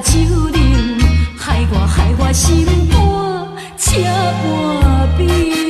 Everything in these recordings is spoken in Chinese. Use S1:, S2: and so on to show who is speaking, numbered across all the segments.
S1: 手冷，害我心肝车半冰。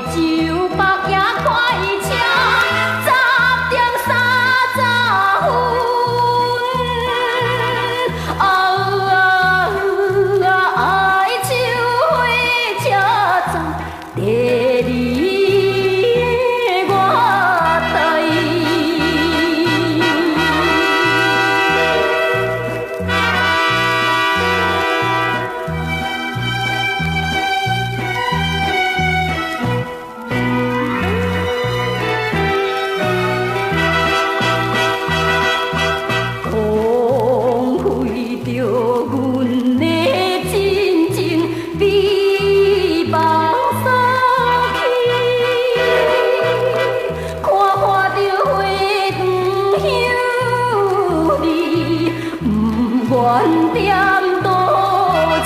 S2: 酒，北野快车，10点3十
S1: 点多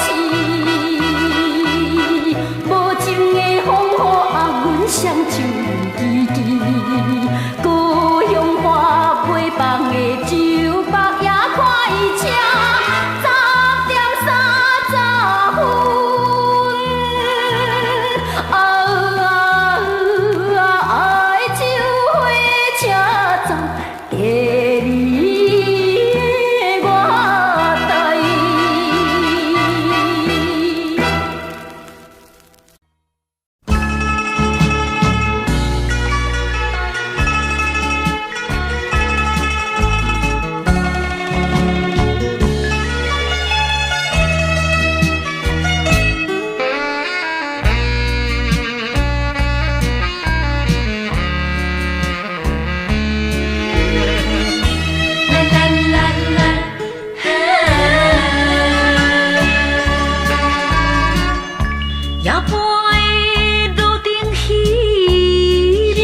S1: 情，无情的风雨啊，阮双手记记。故乡花袂放的酒目也看伊车，10:30分。啊啊啊！爱酒火车站，家己的我台。夜半的路灯稀微，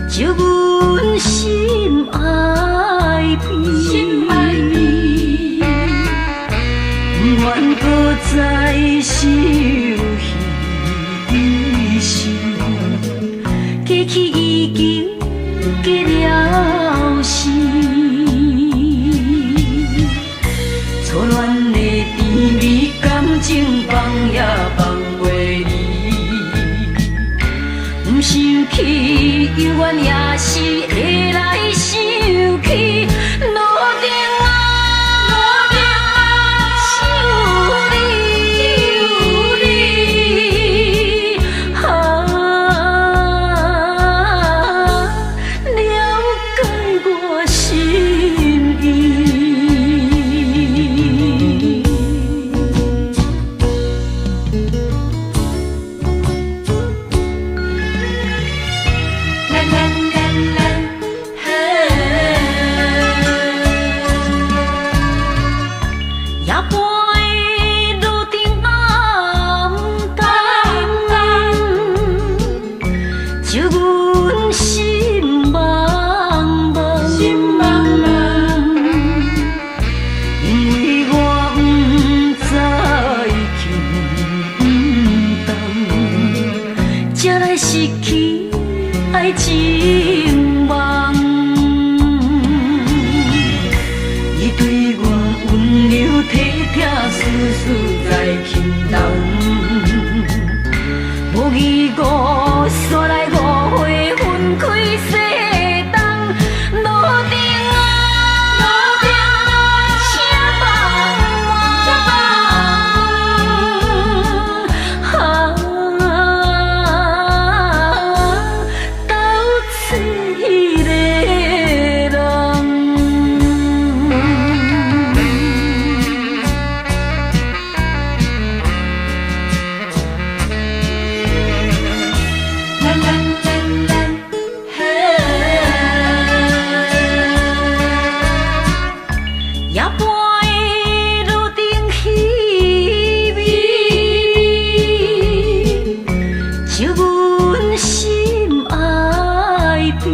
S1: 照阮心爱悲，不愿搁再受彼心，过去已经结了心。错乱的甜蜜感情放也放袂离，不想起，犹原也是会来想起。路灯啊，想你，啊，了解我心意。夜半的路灯暗淡，照阮心茫茫，因为我不知去不当，才来失去爱情梦。伊对阮温柔体贴，丝丝在轻重，无义误煞来误会分开世东。路灯啊，车茫茫，斗找迄个人。夜半的路灯稀微，照阮心爱悲，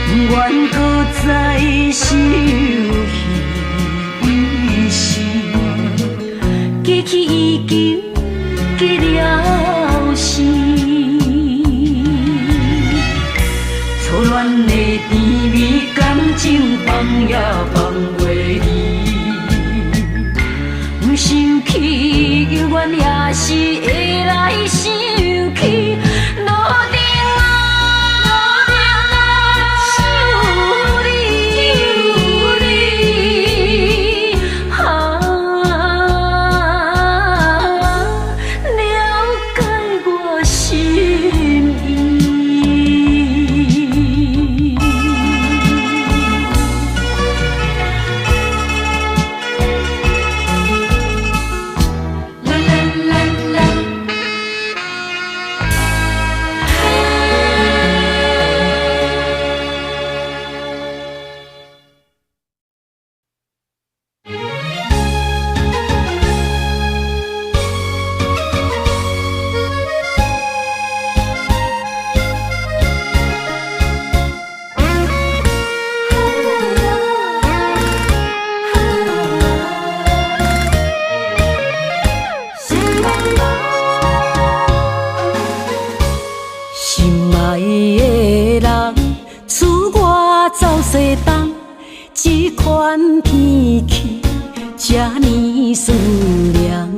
S1: 不愿搁再受彼心，过去已经结了心。错乱的甜蜜感情放也放袂离，不想起，犹原也是会来想起。路灯啊，想你，啊，了解我心意。西东，这款天气这呢酸凉，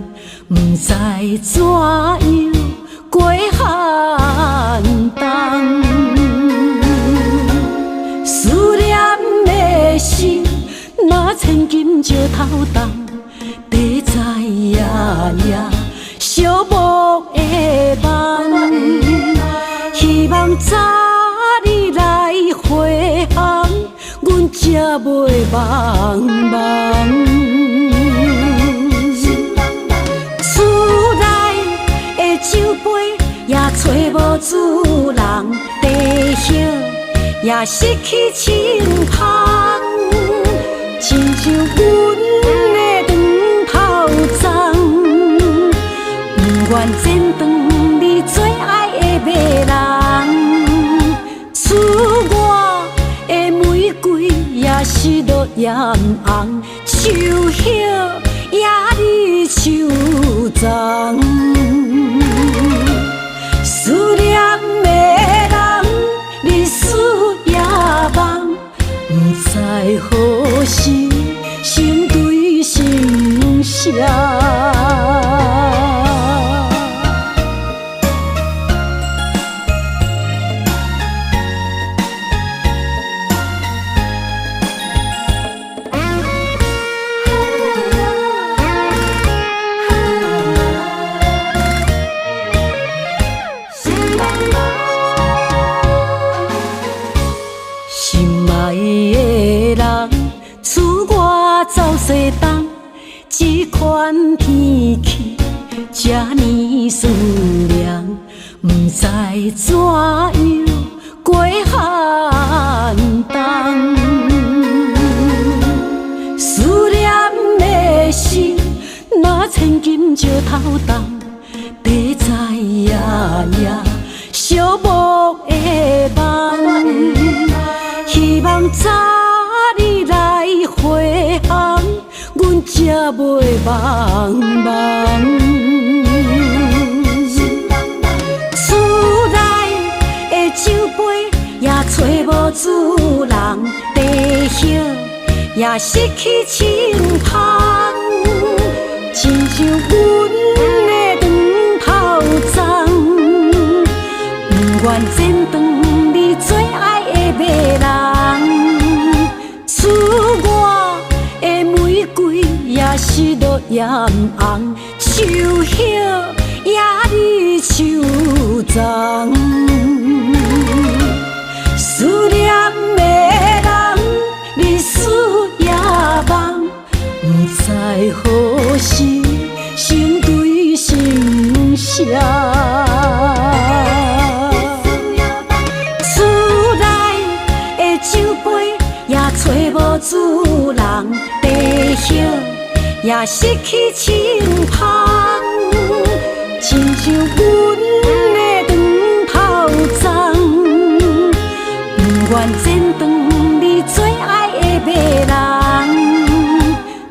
S1: 不知怎样过寒冬。思念的心，若千金石头重，地在夜夜寂寞的梦。希望早日来回航，阮才袂茫茫。厝内的酒杯也找无主人，地叶也失去清香，亲像阮的长头鬃，不愿剪断你最爱的迷人。厝外的玫瑰也是落艳红，树叶也离树丛。思念的人，日思夜梦，不知何时成对成双。走西东，这款天气这呢酸凉，不知怎样过寒冬。思念的心，若千金石头重，地在夜夜寂寞的梦。希望早日来回航，阮才袂茫茫。厝内的酒杯也找无主人，地叶也失去清香，亲像阮的长头鬃，不愿剪断你最爱的迷人。厝外的玫瑰也是落艳红，树叶也离树丛。思念的人，日思夜梦，不知何时成对成双。找无主人，地叶也失去清香，亲像阮的长头鬃，不愿剪断你最爱的迷人。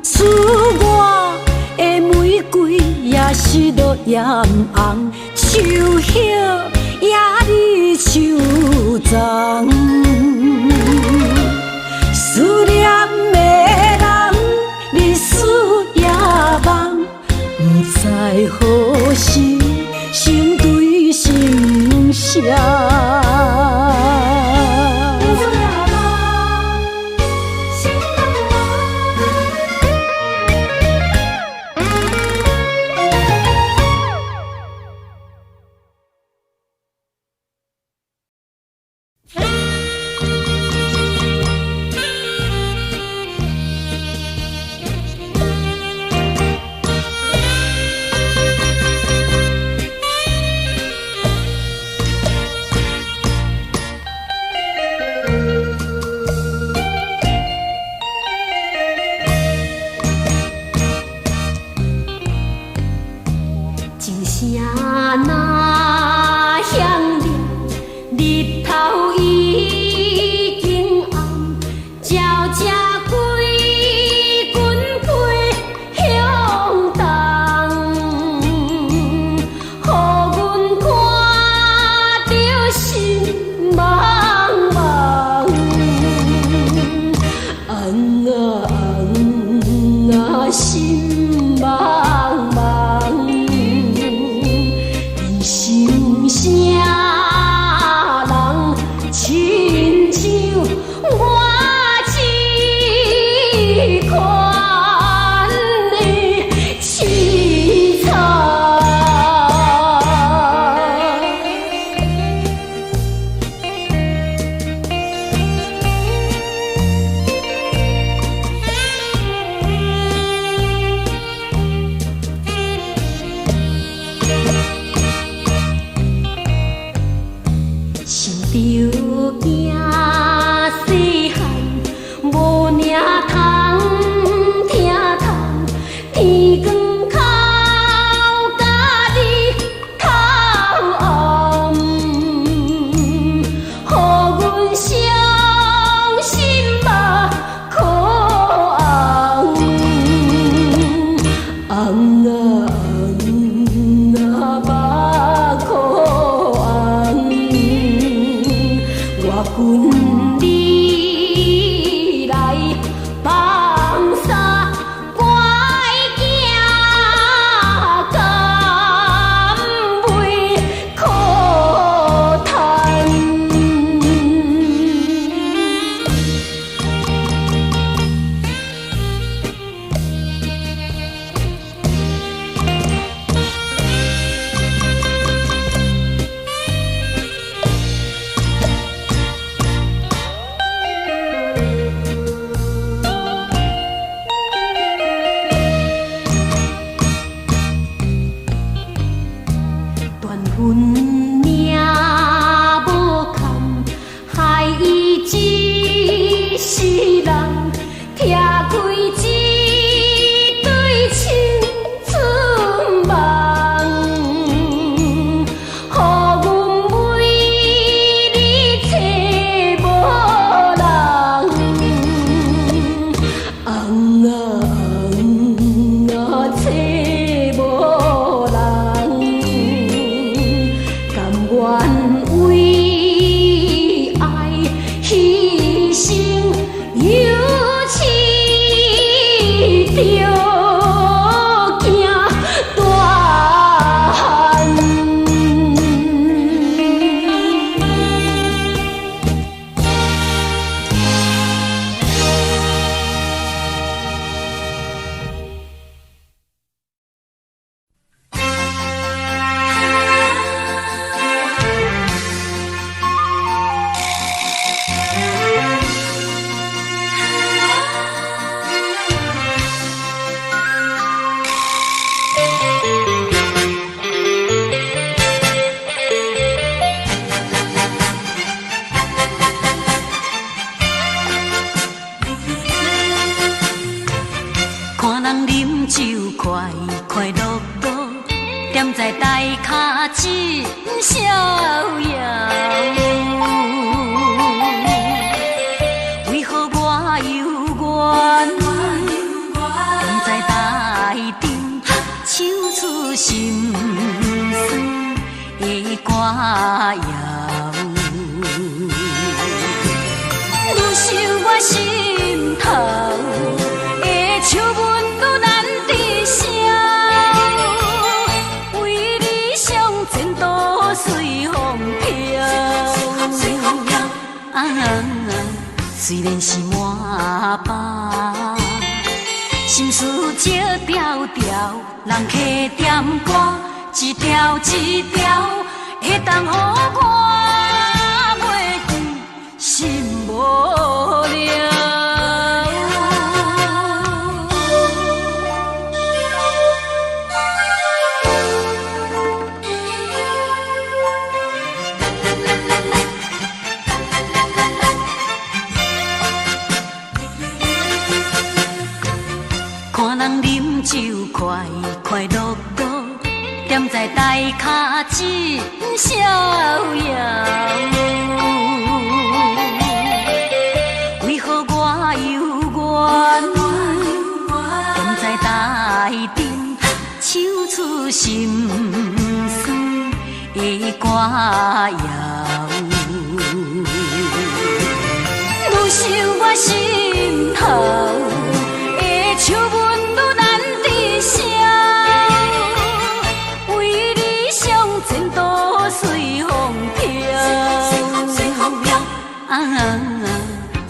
S1: 厝外的玫瑰也是落艳红，树叶也离树丛。思念的人，日思夜梦，不知何时成对成双。着惊细汉，无领通听通，天光哭甲日头暗，予阮伤心目可红，红啊红啊目可红，我阮你来放下怪囝，甘为可叹。断魂命无堪，害伊一世人，拆开一对青春梦，予阮为你找无人，红啊红啊找无人。甘愿为爱牺牲，犹是着惊大汉。看人饮酒快快乐乐，踮在台脚真逍遥。为何我犹原踮在台顶，唱出心酸的歌谣？愈想我心头。笑阮愈难治消，为理想前途随风飘。虽然是满腹，心事少条条，人客点歌，一条一条，会当予我袂记心无聊。看人饮酒快快乐乐，踮在台脚真逍遥。为何我犹原踮在台顶，唱出心酸的歌谣？愈想我心头。笑阮愈难治消，为理想前途随风飘。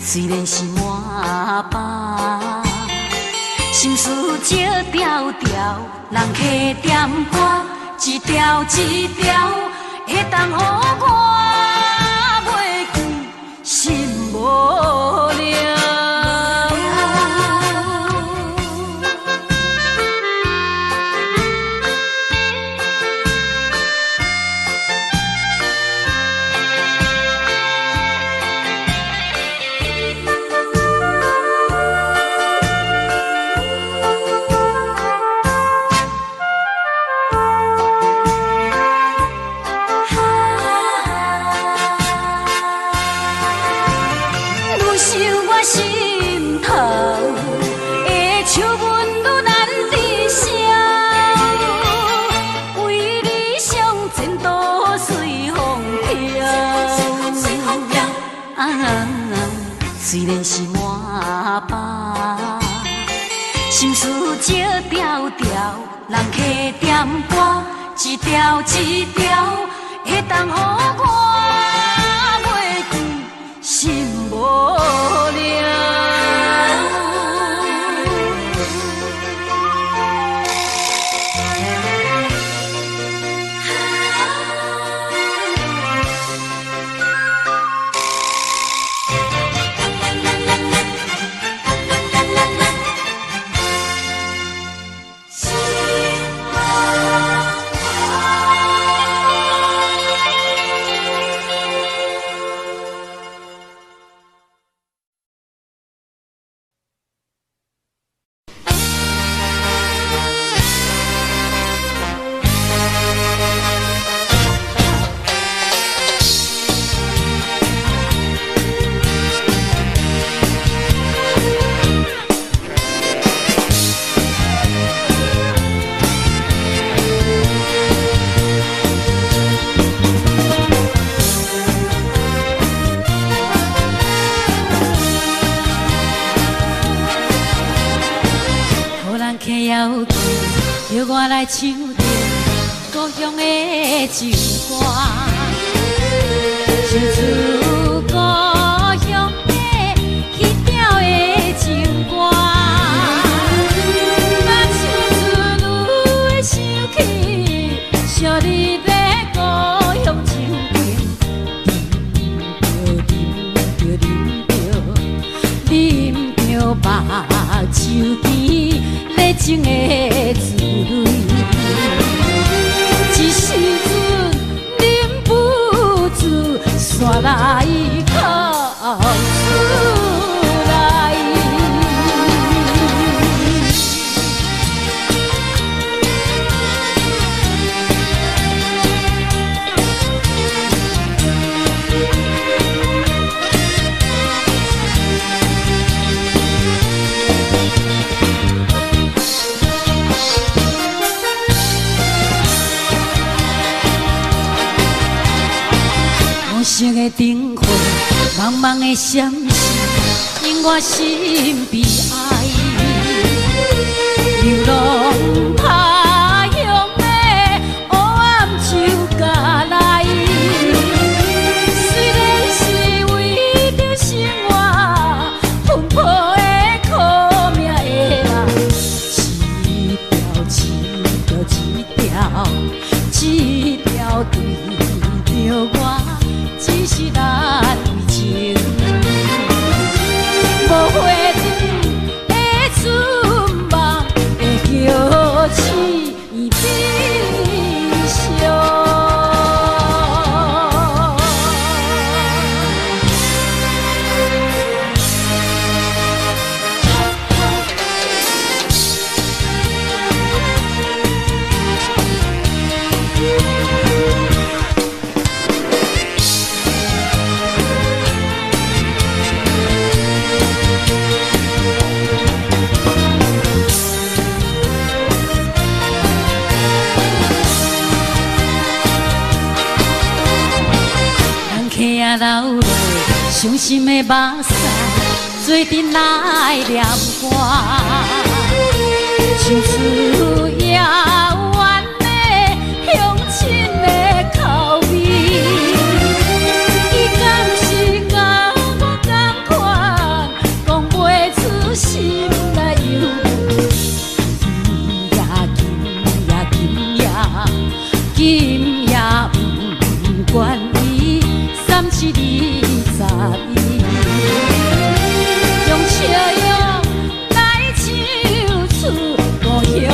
S1: 虽然是满腹，心事少条条，人客点歌，一条一条，会当予我袂记心无聊。虽然是满腹，心事少条条，人客点歌，一条一条，会当予我袂记心无聊。叫我来唱着故乡的情歌，唱出故乡的彼条的情歌。咱唱出愈想起，想你的故乡情景，啉着目睭甜，热情的滋味。一时阵忍不住，煞来哭出来。无色的灯火，茫茫的闪烁，令我心悲哀。流浪他乡的黑暗就甲来，虽然是为着生活奔波的苦命的人，一条对着我。只是咱为情，无花灯的春梦会叫醒悲伤。流落伤心的目屎，做阵来念歌，唱出遥远的乡亲的口味。伊敢是甲我同款，讲袂出心内忧郁。今夜不管伊。3七22，用笑容来唱出故乡。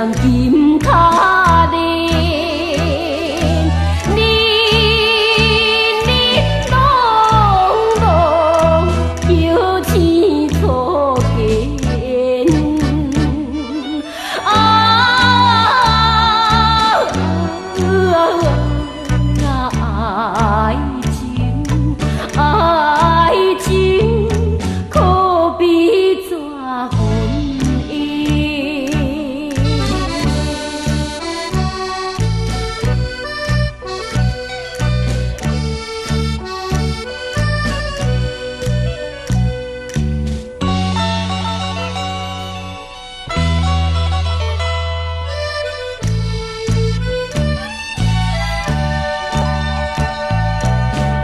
S1: 双金脚链，哩哩拢拢叫天初见。爱情可比纸婚姻。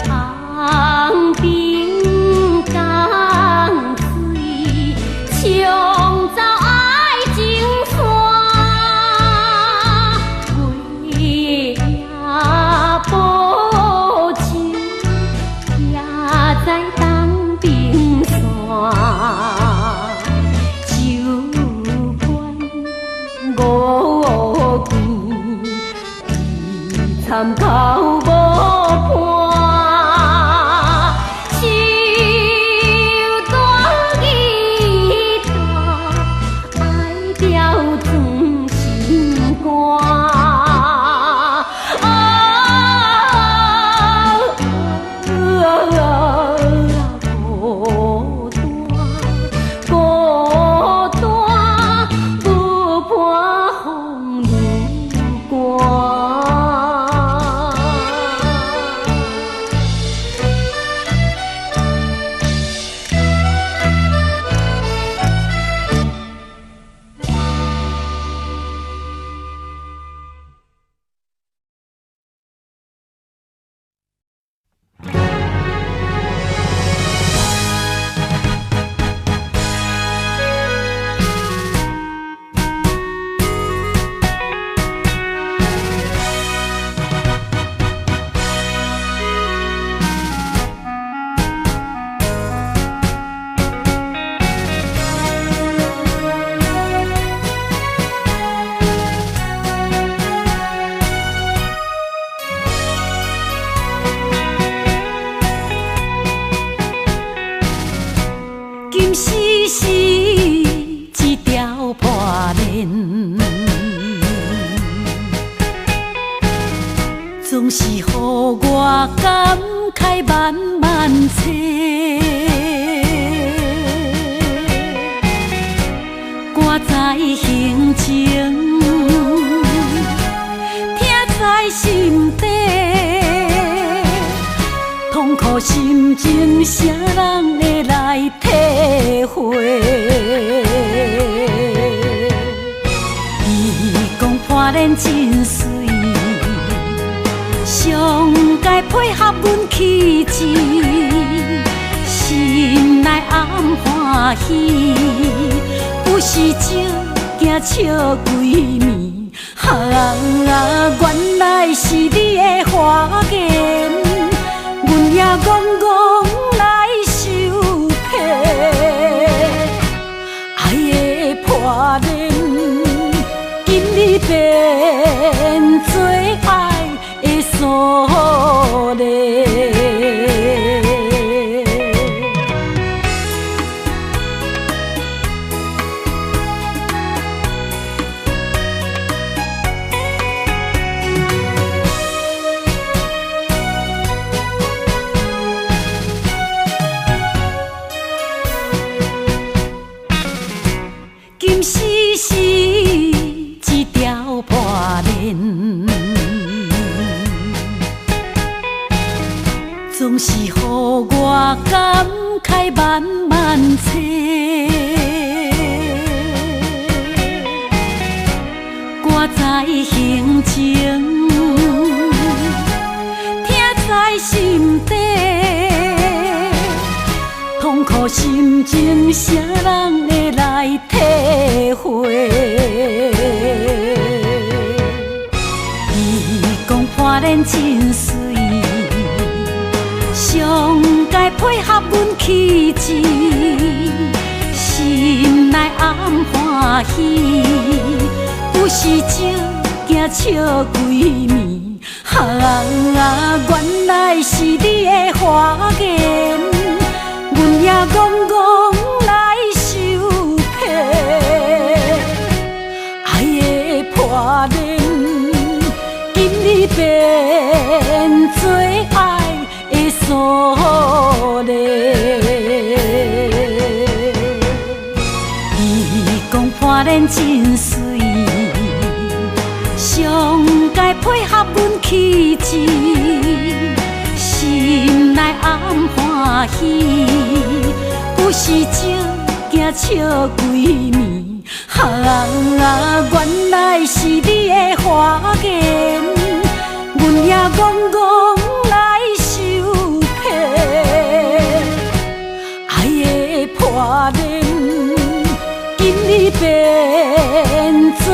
S1: 红冰江水冲走爱情线，归夜保证也在东平线。酒馆五更，参考无伴。今世是一条破链，总是予我感慨万万切。挂在胸前，听在心底。痛苦心情，啥人会来体会？伊讲破链真水，上该配合阮气质，心内暗欢喜，有时少惊笑几暝。原来是你的花言。阮也戆戆来受骗，爱的破链，今日变做爱的锁链。今世是一条破链，总是予我感慨万万切。挂在胸前，听在心底。痛苦心情，啥人会来体会？伊讲破链真水，上该配合阮气质，心内暗欢喜，有时是少惊笑几暝，原来是你的花言，阮也戆戆来受骗，爱的破裂，今日变做爱的锁链。伊讲破裂真水。上该配合阮气质，心内暗欢喜，有时少惊笑几暝，原来是你的花言，阮也戆戆来受骗，爱的破裂，今日变做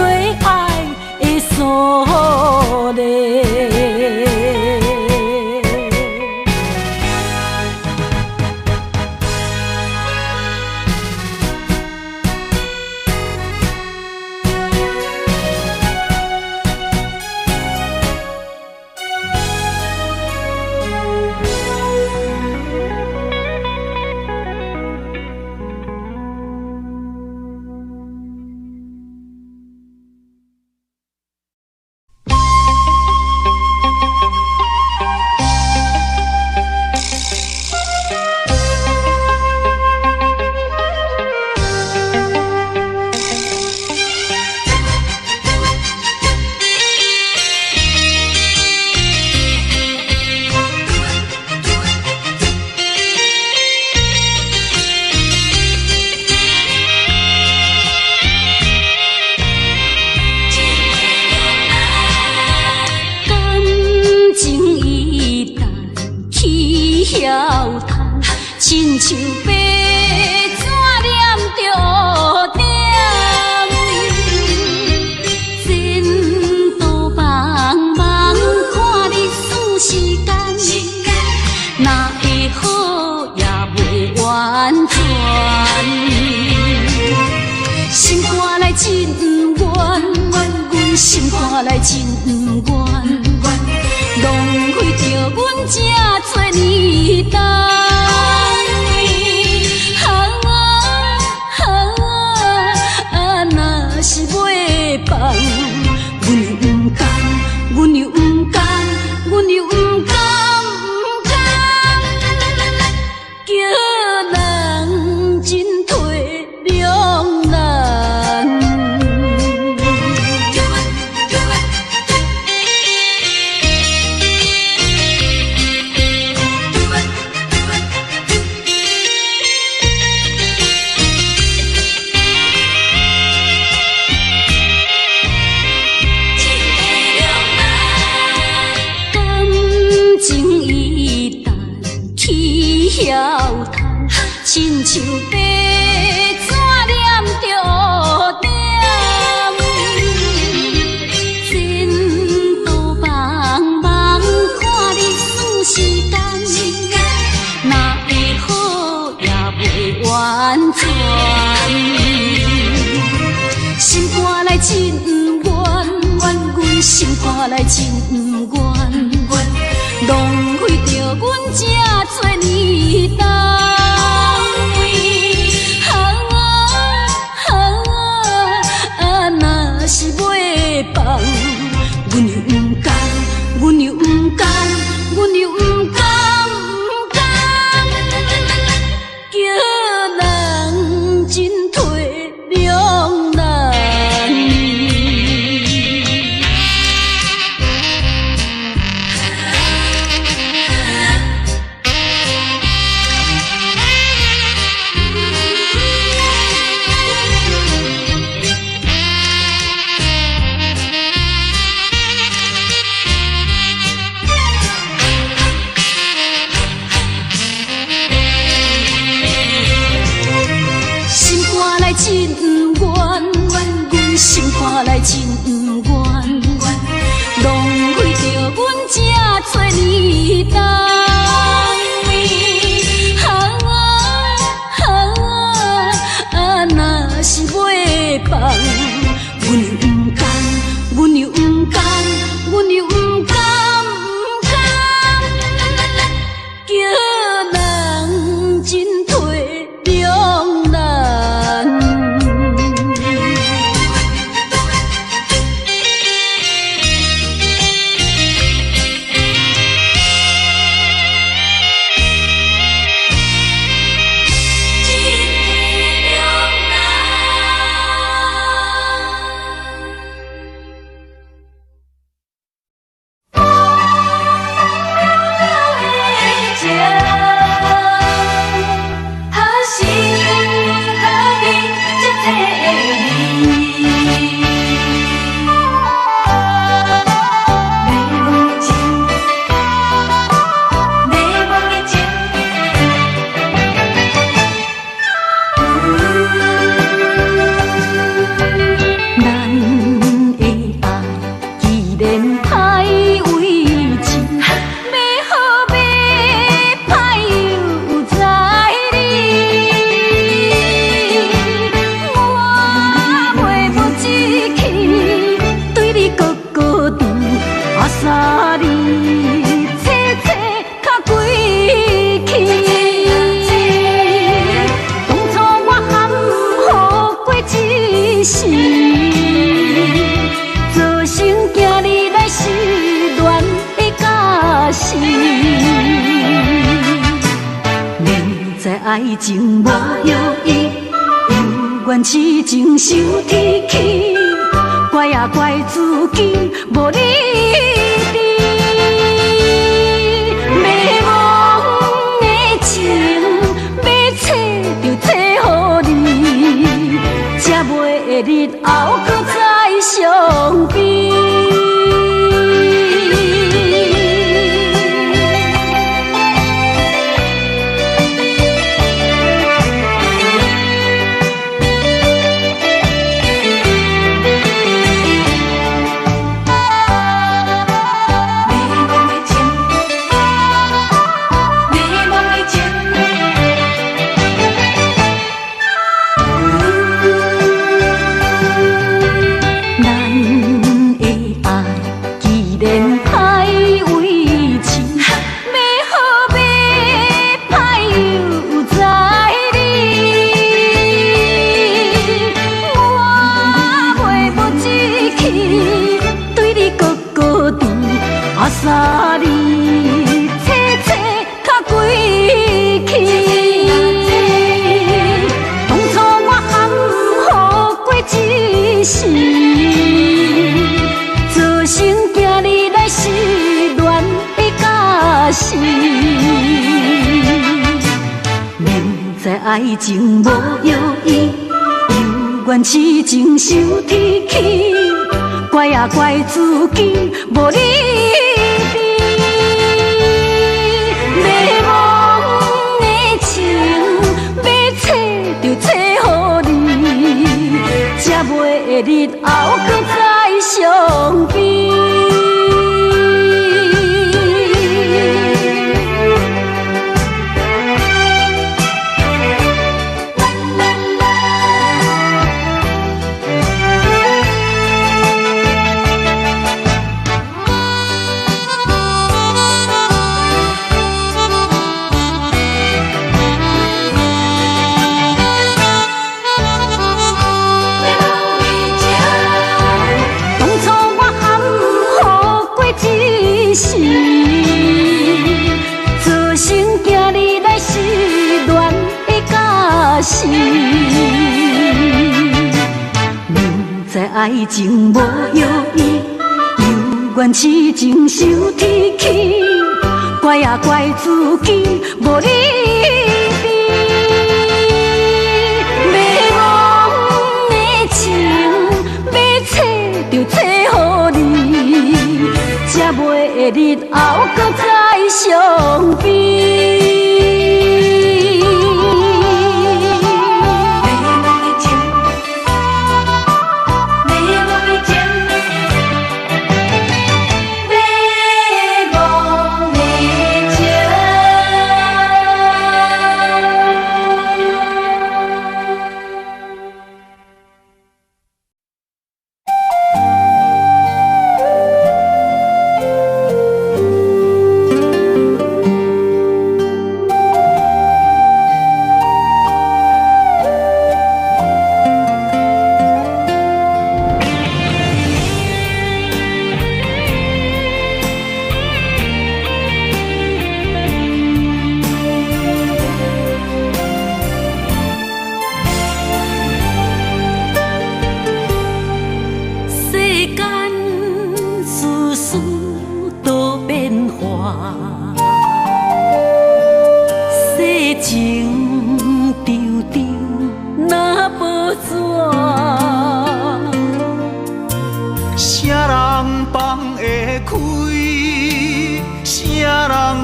S1: 爱。锁链。亲像白纸念着点，前途茫茫，看日数时间，哪会好也袂完全。心肝内真不愿，阮心肝内真不愿，浪费着阮这多年代。是袂放，阮又不甘，阮又不甘，阮又不甘，不甘，叫人真体两难。亲像白纸念着点，前途茫茫，看日数时间，哪会好也袂完全。心肝内真不愿，阮心肝内真不愿，浪费着阮这多年代。是袂放，阮又不甘，阮又不甘，阮又不甘，不甘，叫人真体两难。真不愿，阮心肝内真不愿，浪费着阮这多年代。若是袂放，阮又不甘。阮又不甘，阮又不甘，不甘，叫人真退两难。爱情无药医，有缘痴情受天气，怪啊怪自己无理智。迷茫的情，要找就找予你，才袂日后搁再相比。爱情无药医，有缘痴情受天气，怪啊怪自己无理智。迷茫的情，要找就找予你，才袂日后搁再相比。明知爱情无药医，有缘痴情受天气，怪啊怪自己无理智。迷茫的情，要找就找予你，才袂日后搁再相比。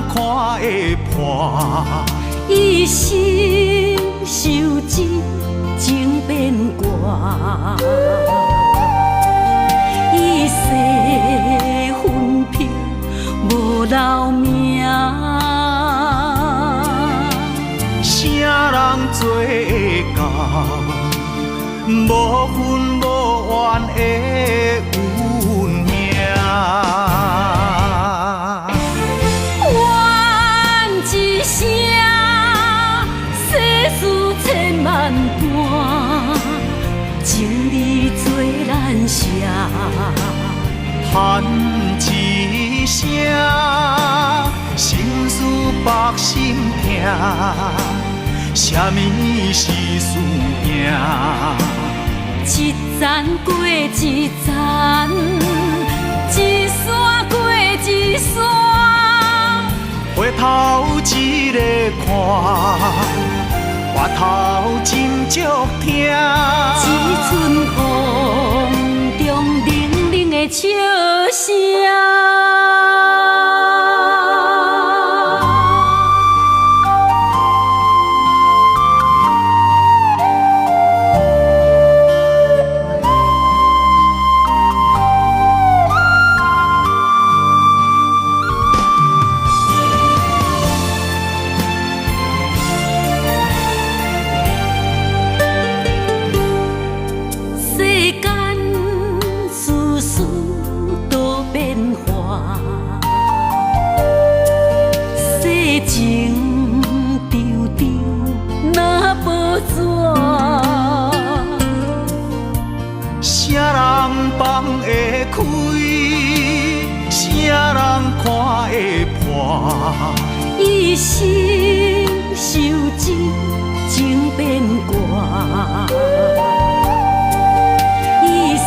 S2: 看会破。
S1: 一生受尽情变卦，一世分飘无留名。
S2: 啥人做会到？无分无怨的运命。
S1: 怨一声，世事千万般，情义做咱舍。
S2: 叹一声，心事百心痛。啥物是输赢？
S1: 一站过一站，一山过一山。
S2: 回头一个看，回头真足疼。
S1: 一寸风中冷冷的笑声。一生受尽情变卦，一世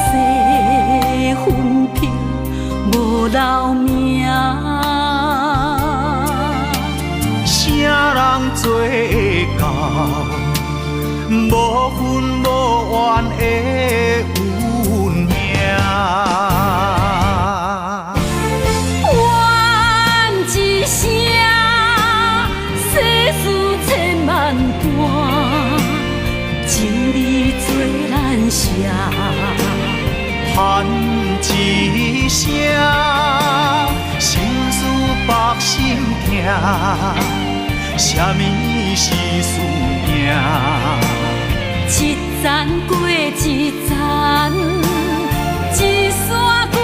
S1: 分飘无留名。
S2: 啥人做会到？无分无怨的运命。叹一声，心事百心痛。啥物是输赢？
S1: 一站过一站，一山过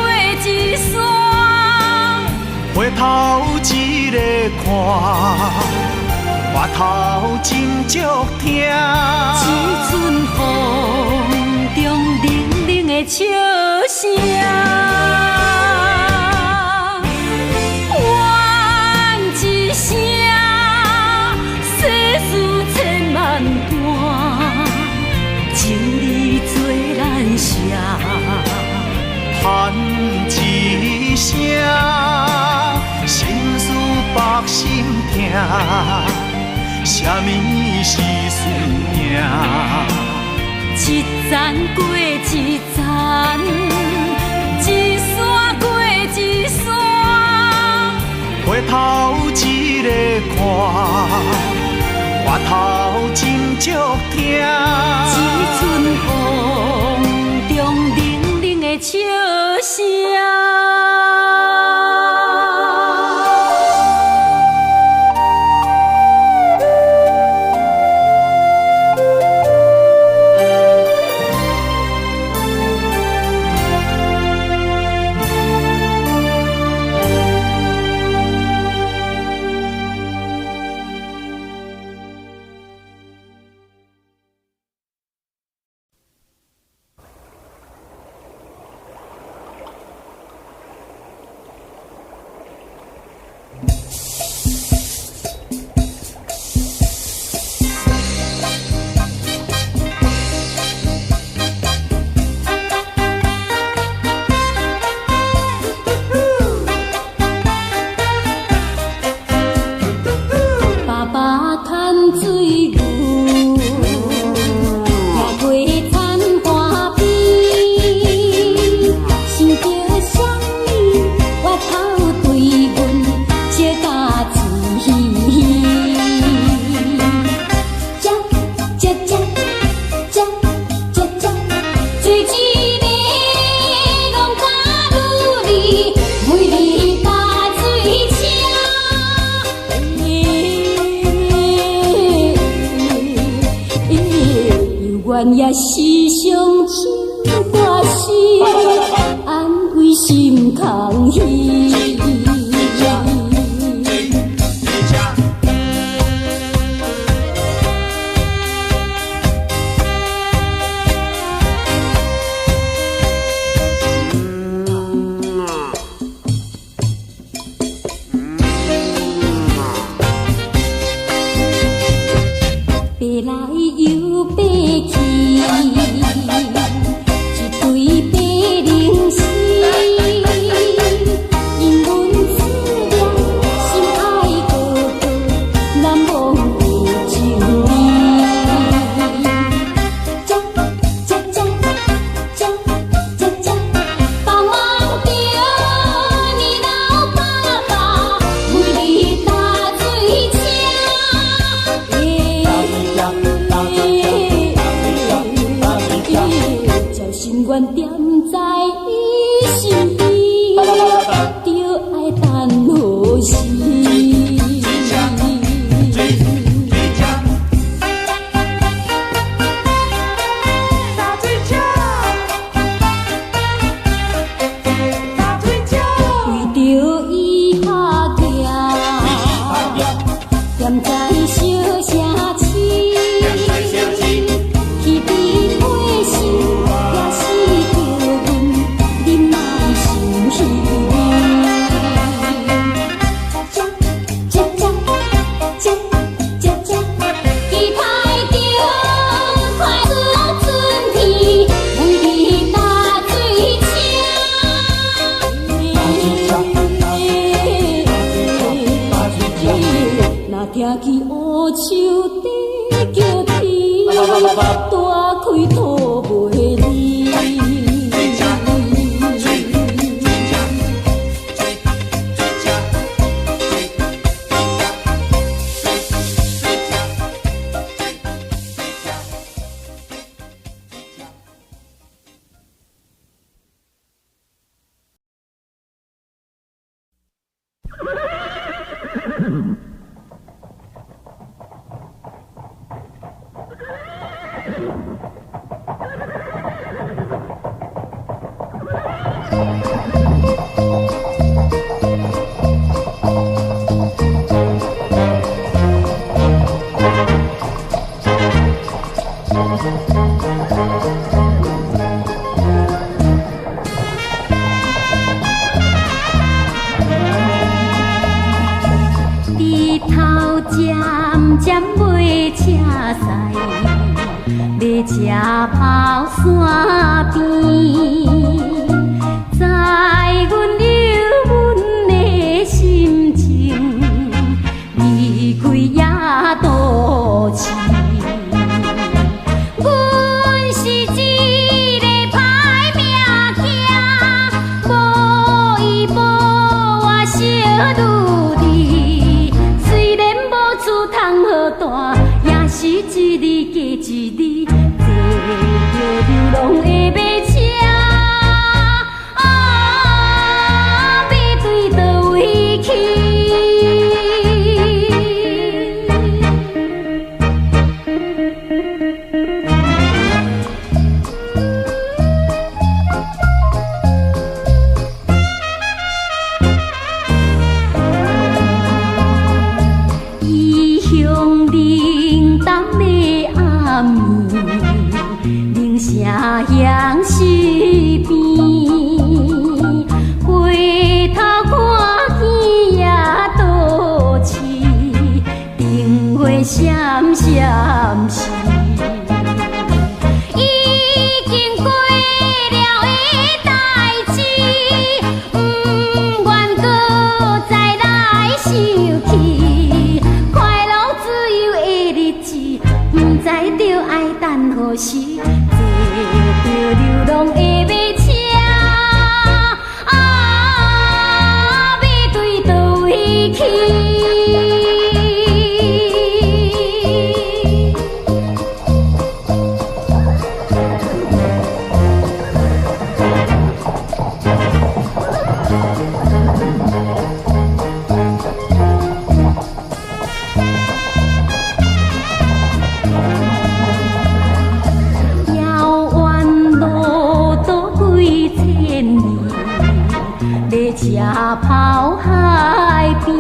S1: 一山。
S2: 回頭一個看，回頭真足疼。
S1: 一寸風中冷冷的笑聲，怨一聲，世事千萬般，情義做咱舍。
S2: 叹一聲，心事百心痛，啥物是输赢？
S1: 一站过一站，一山过一山。
S2: 回頭一個看，回頭真足疼。
S1: 一寸風中冷冷的笑聲。怨也时常唱歌诗，安慰心空虚。白来又白去，一堆白灵丝，因阮思念心爱哥哥，难忘的情义。这这这这这这，帮忙着你老爸爸，为你打水车。叫心愿踮在伊身边，就爱等何时？为着伊下行，踮在小城市。听见乌树在叫天，大开土袂离。日头渐渐袂车驶，要车跑山边，在阮忧闷的心情，离开野都市。阮是一个歹命囝，无依无我小女儿。虽然无厝通好住，也是一日加一日，坐着流浪的马车，要对倒位去？异乡铃铛的暗暝，铃声响溪边，回头看见野都市，灯火闪闪时。已经过了的代志，不愿搁再来想起。快乐自由的日子，不知着爱等何时，坐着流浪的马车，要对倒位去？跑海边，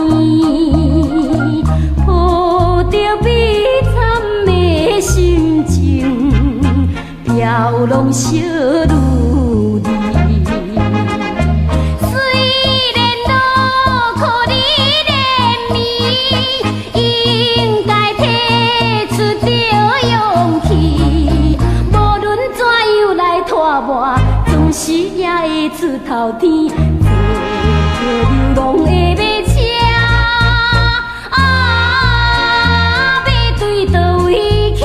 S1: 抱着悲惨的心情，飘浪小女儿。虽然路苦你怜悯，应该提出着勇气，无论怎样来拖磨，总是也会出头天。做着流浪的马车，要对倒位去？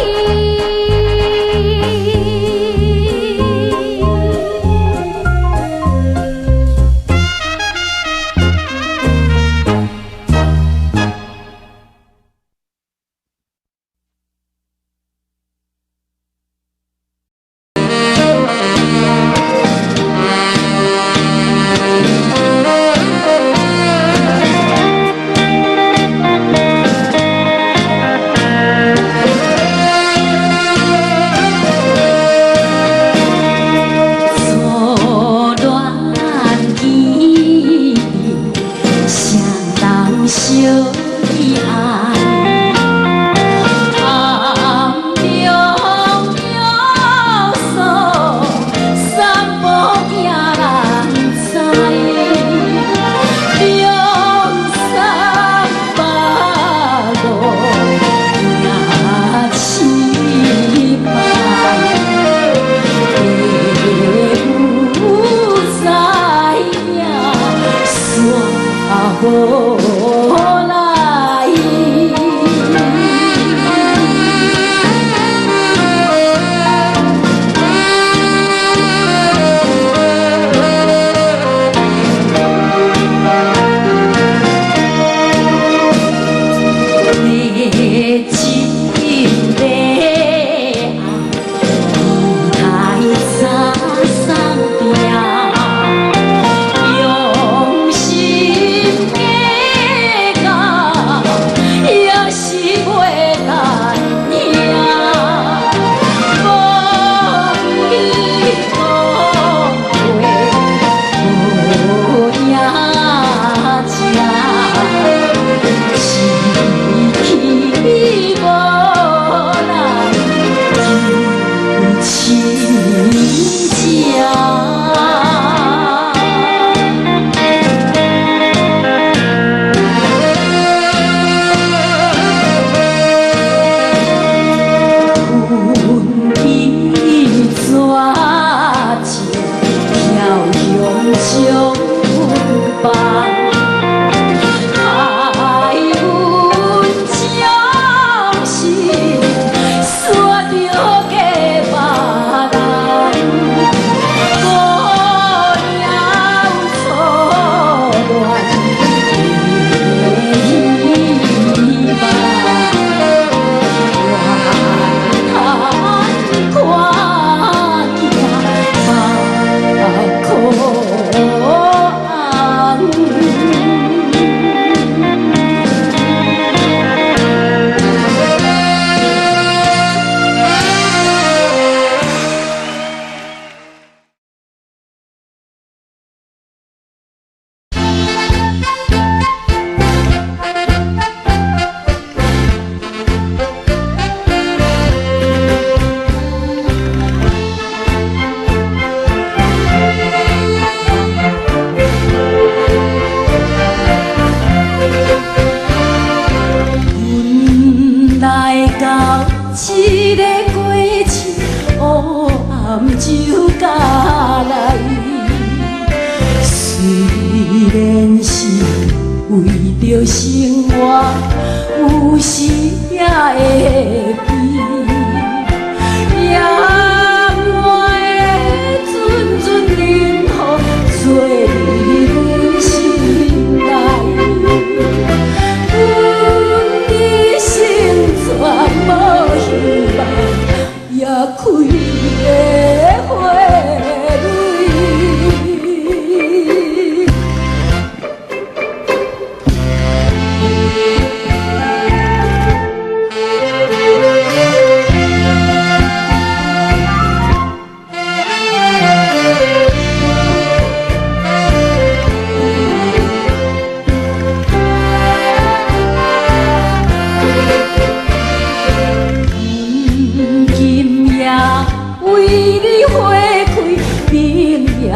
S1: 也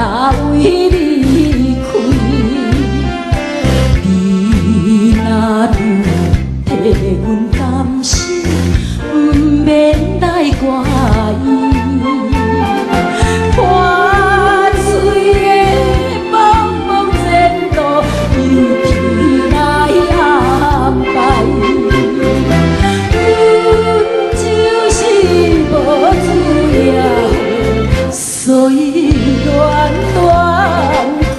S1: 为你开。你若着替阮担心，毋免来怪伊。看水的茫茫前路，由天来安排。阮就是无主也，所以乱乱开。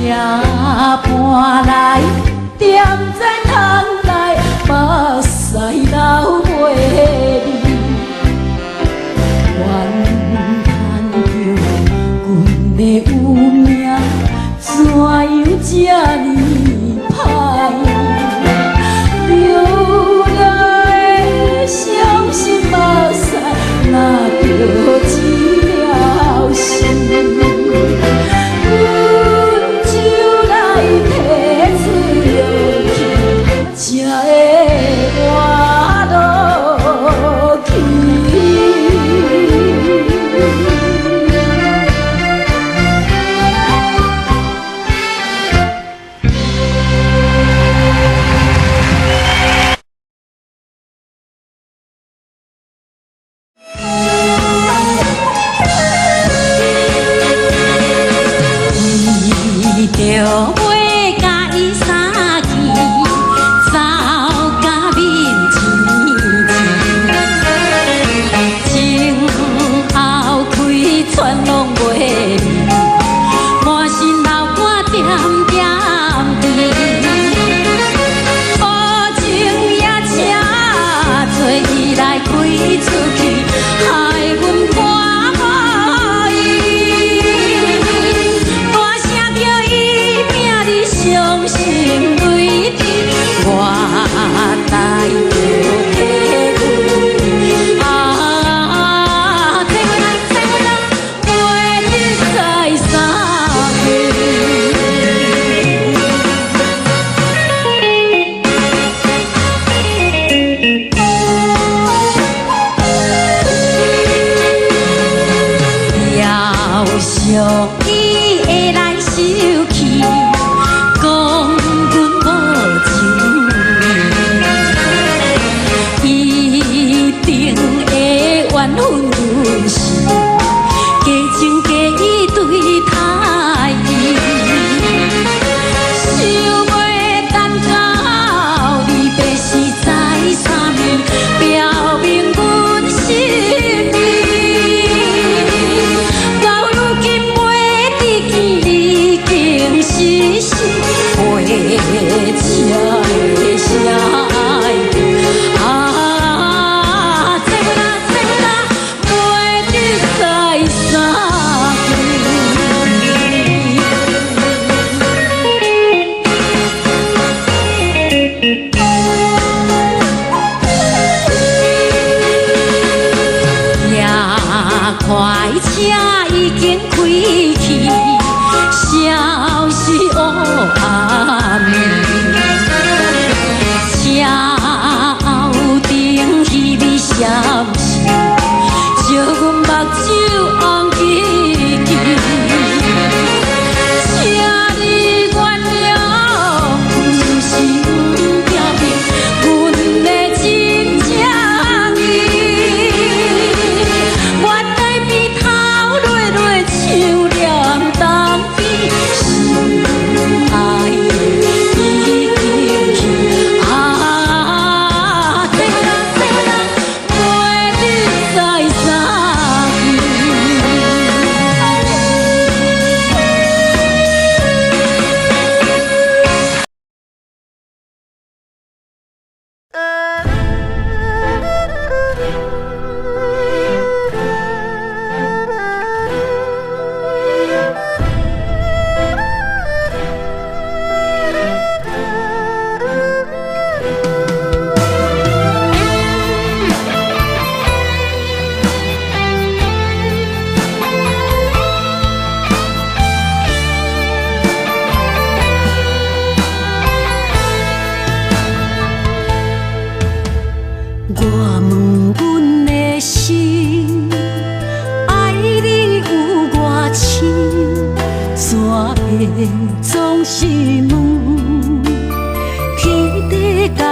S1: 夜半来，踮在窗内，目屎流袂离。怨叹着阮的有命，怎样这呢歹？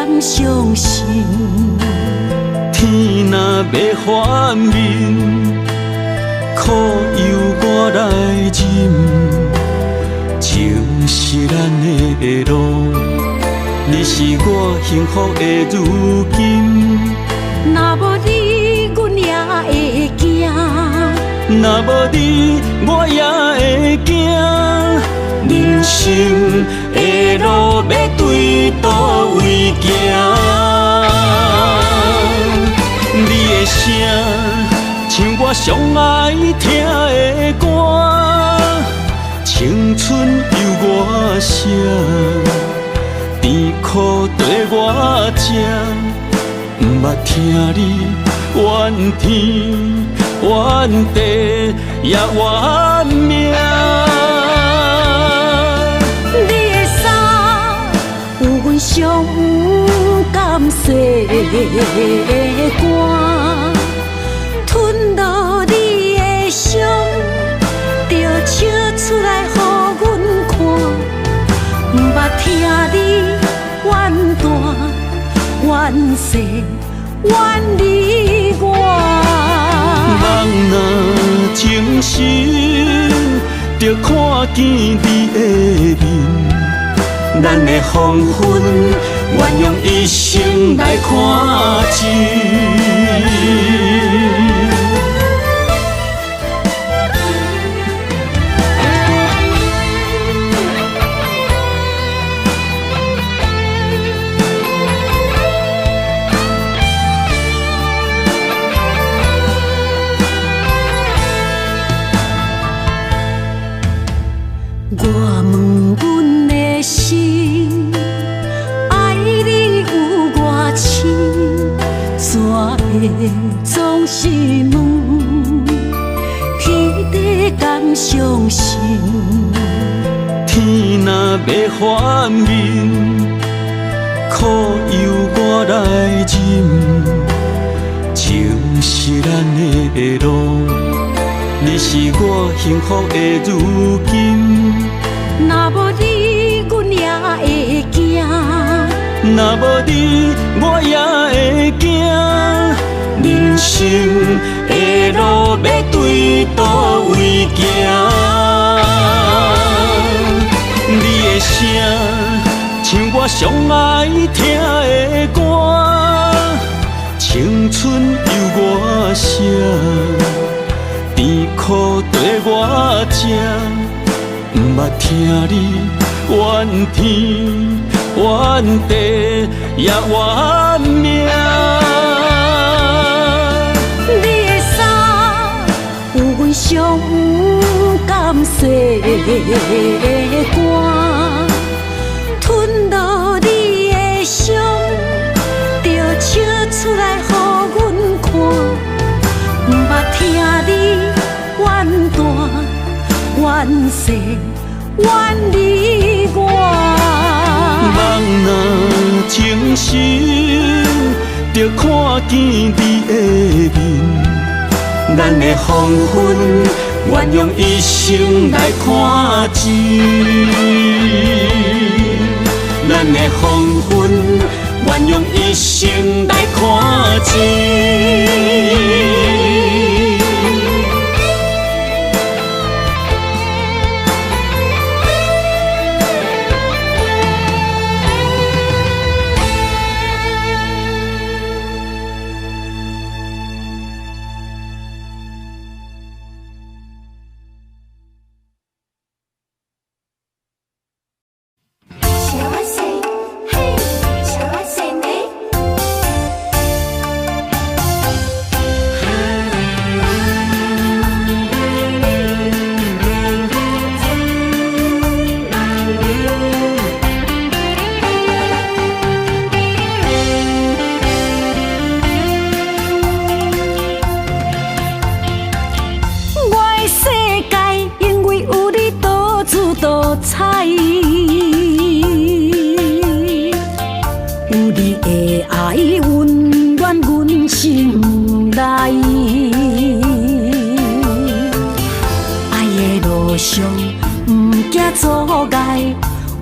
S1: 人伤心。
S3: 天若要反面，苦由我来忍，情是咱的路，你是我幸福的如今。
S1: 若无你，阮也会惊；
S3: 若无你，我也会惊。人生的路要对倒位行？你的声，像我上爱听的歌，青春由我写，甜苦对我吃，不捌听你怨天怨地也怨命。
S1: 你的衫有阮伤甘洗的汗，吞落你的伤，就笑出来予阮看。不捌听你怨大怨细怨离我。
S3: 人若情深，就看见你的面，咱的黄昏，愿用一生来看尽。
S1: 我问阮的心，爱你有偌深，怎会总是问，彼个敢相信？
S3: 天若要反面，苦由我来忍，情是咱的路，你是我幸福的如今。
S1: 若无你，阮也会惊；
S3: 若无你，我也会惊。人生的路要对倒位行？你的声，像我上爱听的歌，青春由我写，甜苦对我吃。不捌听你怨天怨地也怨命。
S1: 你的衫有阮伤甘洗的汗，吞落你的伤，就笑出来予阮看。不捌听你怨大怨细怨离我。
S3: 人若情深，就看见你的面，咱的黄昏，愿用一生来看尽。咱的黄昏，愿用一生来看尽。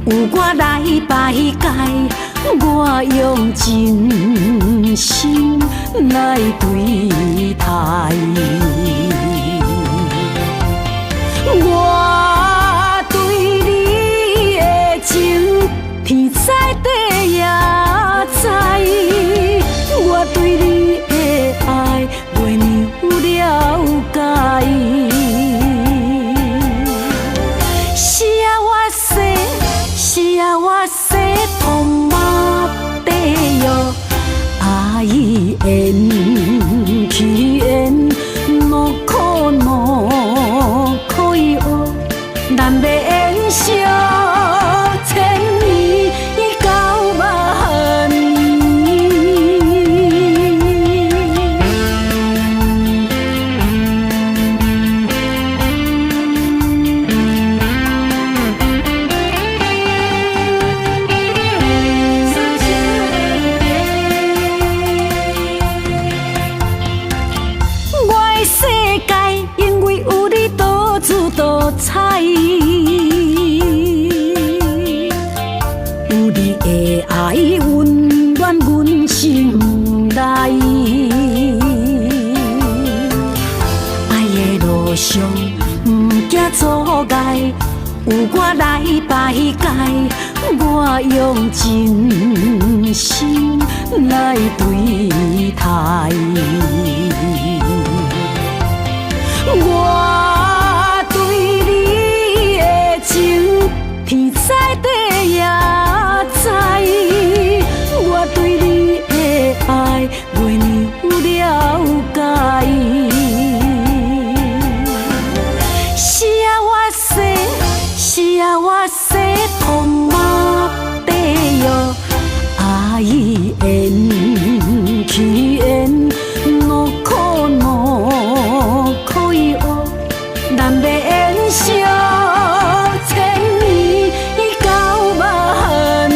S1: 有我来排解，我我用真心来对待。我对你的情，天知地也知。我对你的爱，袂让了解。是啊，我生，是啊，我生痛马地哟，爱缘起缘，无可无可以学，咱要缘相千年到万年。我的世界因为有你多姿多彩，有你的爱温暖阮心内。爱的路上不惊阻碍，有我来排解。我用真心来对待。我对你的情，天知地也知。我对你的爱，袂让了解。是啊，我生，是啊，我生痛马地哟，爱缘起缘，无可无可以学，咱要缘相千年到万年。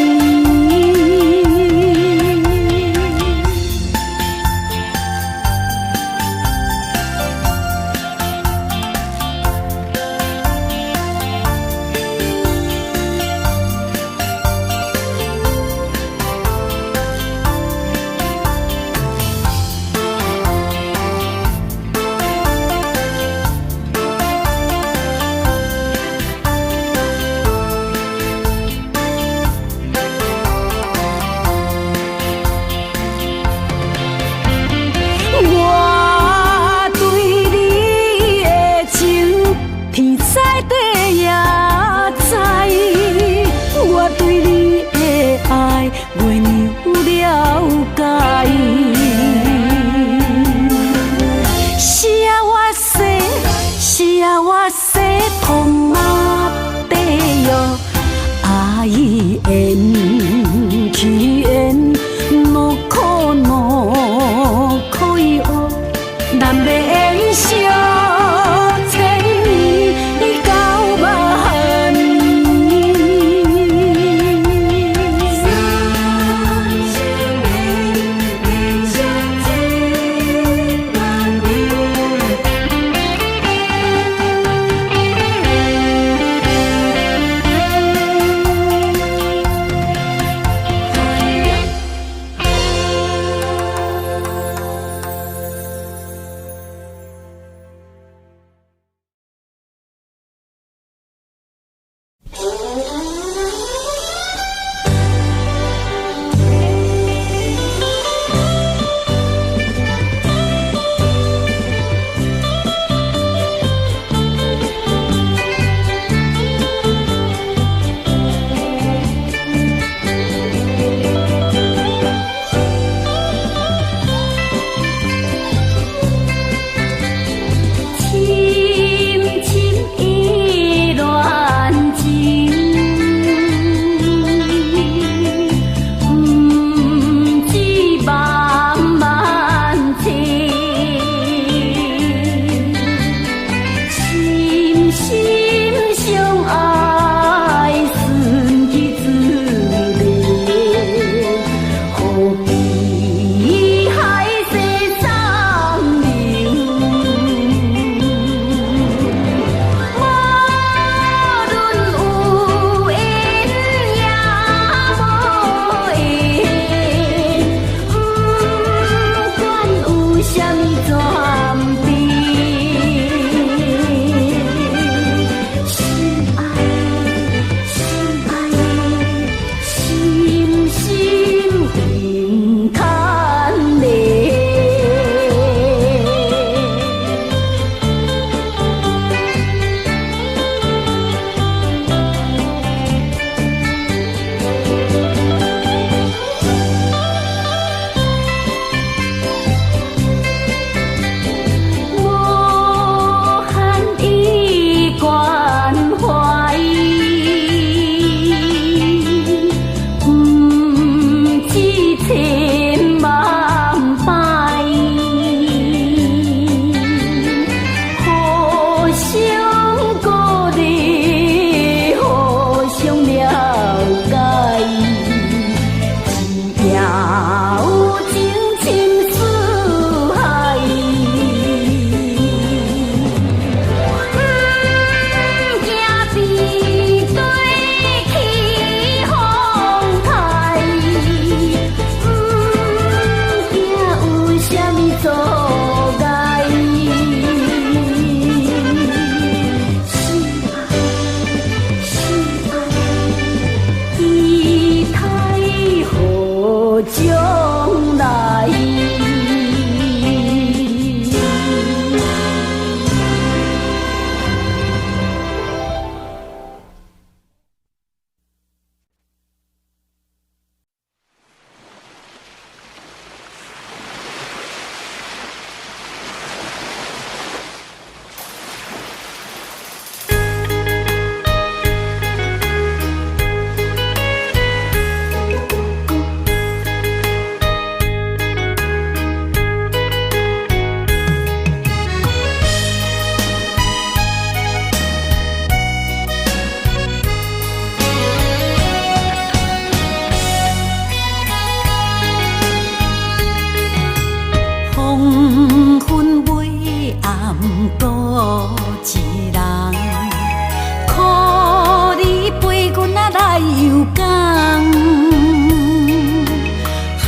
S1: 我对你的情，天知地也知。我对你的爱，袂让了解。是啊，我生，是啊，我生痛马地哟，爱缘起缘，无可无可以学，咱要缘相千年到万年。是千万摆，互相鼓励，互相了解，只要有情深似海。惊比对起风台，惊有啥物阻碍。是爱，期待好将来。黄昏尾暗孤一人，可你陪阮啊来游港。海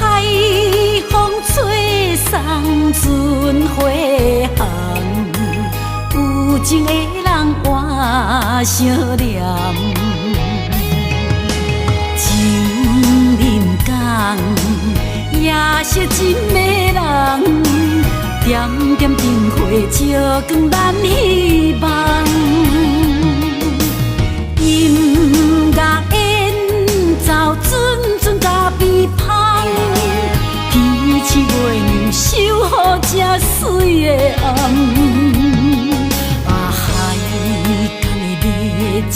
S1: 风吹送船回航，有情的人换相念。情人港，也是真的人。点点灯火照光咱希望，音乐演奏阵阵甲悲芳，天气月亮守护这水的暗，海港的热情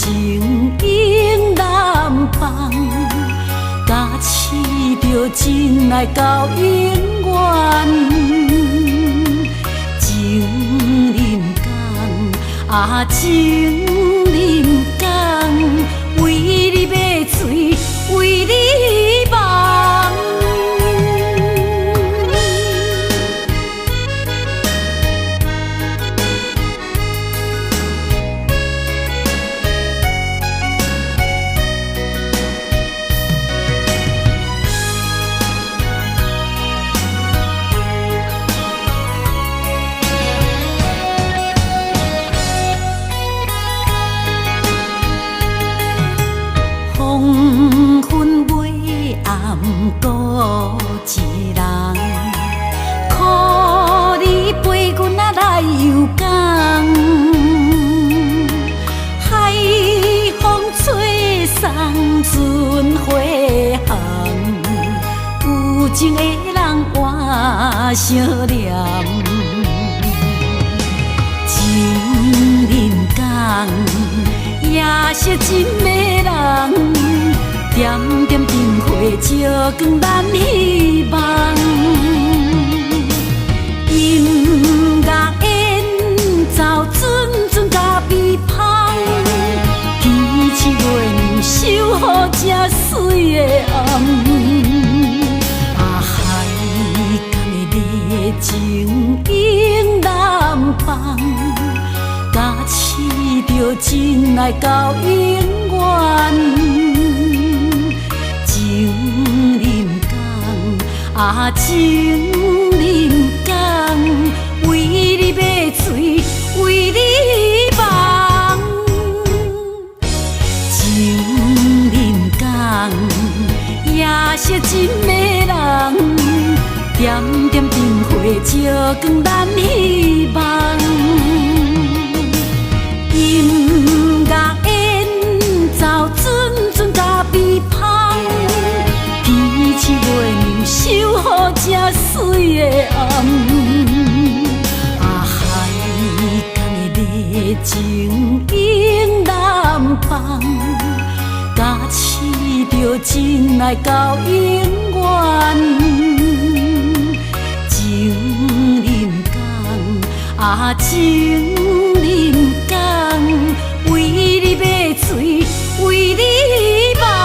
S1: 映南方，甲持着真爱到永远。情人港，情人港，为你买水，为你梦。黄昏尾暗孤一人，可你陪阮啊来游港。海风吹送船回航，有情的人换相念。情人港，也是真的人。点点灯火照光咱希望，音乐演奏阵阵甲悲芳，天气月亮守护这水的暗，海港的热情映南方，甲持着真爱到永远。情人港，情人港，为你买水，为你梦。情人港，也是真的人。点点灯火照光咱希望，音乐演奏阵阵甲悲芳，天气月亮守护这水的暗，海港的热情映南方，甲持着真爱到永远。情人讲啊，情人讲，为你买醉，为你梦。